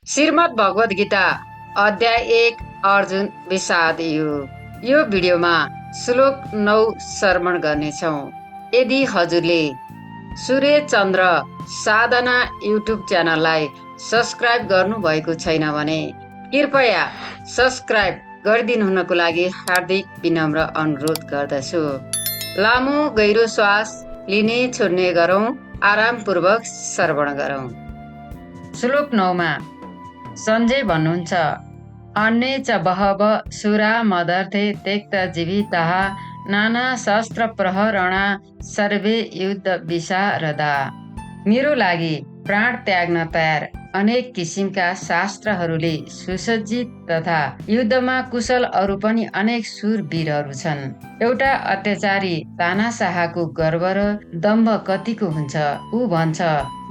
श्रीमद् भगवत गीता अध्याय 1 अर्जुन विषाद युग। यो भिडियोमा श्लोक 9 श्रवण गर्नेछौँ। यदि हजुरले सूर्य चन्द्र साधना युट्युब च्यानललाई सब्स्क्राइब गर्नुभएको छैन भने कृपया सब्स्क्राइब गरिदिनु हुनको लागि हार्दिक विनम्र अनुरोध गर्दछु। लामो गहिरो श्वास लिने छोड्ने गरौँ, आरामपूर्वक श्रवण गरौँ। श्लोक 9 मा सञ्जय भन्नुहुन्छ, अन्ये च बहव सुरा मदर्थे त्यक्त जीविताः नाना शस्त्र प्रहरणा सर्वे युद्ध विशारदा। मेरो लागि प्राण त्याग्न तयार अनेक किसिमका शास्त्रहरूले सुसज्जित तथा युद्धमा कुशल अरू पनि अनेक शूरवीरहरू छन्। एउटा अत्याचारी तानाशाहको गर्व र दम्भ कतिको हुन्छ। ऊ भन्छ,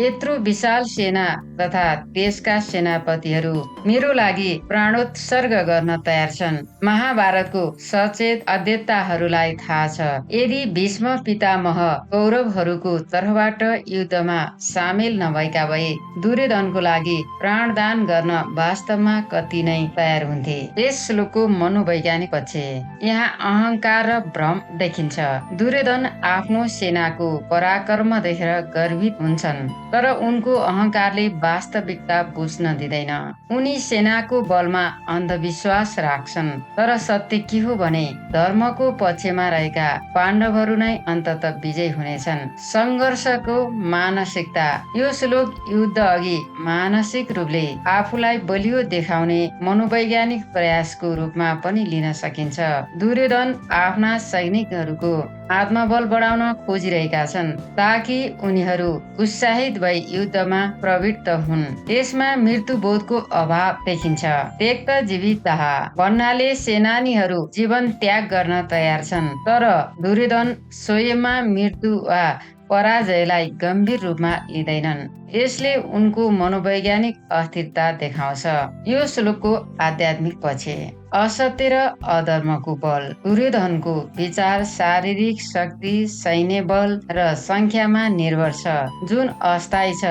यत्रो विशाल सेना तथा देशका सेनापतिहरू मेरो लागि प्राणोत्सर्ग गर्न तयार छन्। महाभारतको सचेत अध्येताहरूलाई थाहा छ, यदि भीष्म पितामह कौरवहरूको तर्फबाट युद्धमा सामेल नभएका भए दुर्योधनको लागि प्राणदान गर्न वास्तवमा कति नै तयार हुन्थे। यस श्लोकको मनोवैज्ञानिक पक्ष यहाँ अहंकार र भ्रम देखिन्छ। दुर्योधन आफ्नो सेनाको पराक्रम देखेर गर्वित हुन्छन्, तर उनको अहंकारले वास्तविकता बुझ्न दिँदैन। उनी सेनाको बलमा अन्धविश्वास राख्छन्, तर सत्य के हो भने धर्मको पक्षमा रहेका पाण्डवहरू नै अन्तत विजय हुनेछन्। संघर्षको मानसिकता। यो श्लोक युद्ध अघि मानसिक रूपले आफूलाई बलियो देखाउने मनोवैज्ञानिक प्रयासको रूपमा पनि लिन सकिन्छ। दुर्योधन आफ्ना सैनिकहरूको आत्मबल बढाउन खोजिरहेका छन् ताकि उनीहरू उत्साहित भई युद्धमा प्रवृत्त हुन्। यसमा मृत्युबोधको अभाव देखिन्छ। त्यक्त जीविताः भन्नाले सेनानीहरू जीवन त्याग गर्न तयार छन्, तर दुर्योधन स्वयंमा मृत्यु वा पराजयलाई गम्भीर रूपमा लिँदैनन्। यसले उनको मनोवैज्ञानिक अस्थिरता देखाउँछ। यो श्लोकको आध्यात्मिक पक्ष। असत्य र अधर्मको बल। दुर्योधनको विचार शारीरिक शक्ति, सैन्य बल र संख्यामा निर्भर छ, जुन अस्थायी छ।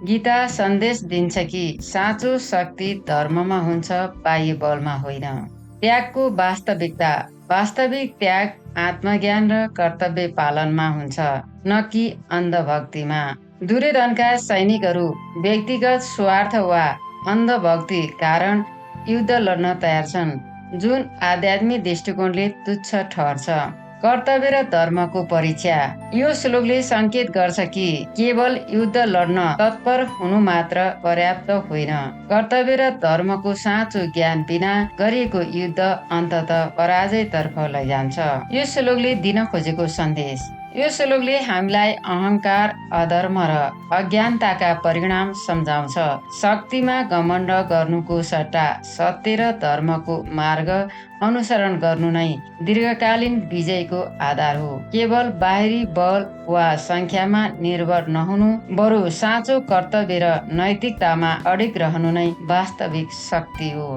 गीता सन्देश दिन्छ कि साँचो शक्ति धर्ममा हुन्छ, बाह्य बलमा होइन। त्यागको वास्तविकता। वास्तविक त्याग आत्मज्ञान र कर्तव्य पालनमा हुन्छ, न कि अन्धभक्तिमा। दुर्योधनका सैनिकहरू व्यक्तिगत स्वार्थ वा अन्धभक्ति कारण युद्ध लड्न तयार छन्, जुन आध्यात्मिक दृष्टिकोणले तुच्छ ठहर्छ। कर्तव्य र धर्मको परीक्षा। यो श्लोकले संकेत गर्छ कि केवल युद्ध लड्न तत्पर हुनु मात्र पर्याप्त होइन। कर्तव्य र धर्मको साँचो ज्ञान बिना गरिएको युद्ध अन्ततः पराजयतर्फ लैजान्छ। यो श्लोकले दिन खोजेको सन्देश। यो श्लोकले हामीलाई अहंकार, अधर्म र अज्ञानताका परिणाम सम्झाउँछ। शक्तिमा घमण्ड गर्नुको सट्टा सत्य र धर्मको मार्ग अनुसरण गर्नु नै दीर्घकालीन विजयको आधार हो। केवल बाहिरी बल वा संख्यामा निर्भर नहुनु, बरु साँचो कर्तव्य र नैतिकतामा अडिग रहनु नै वास्तविक शक्ति हो।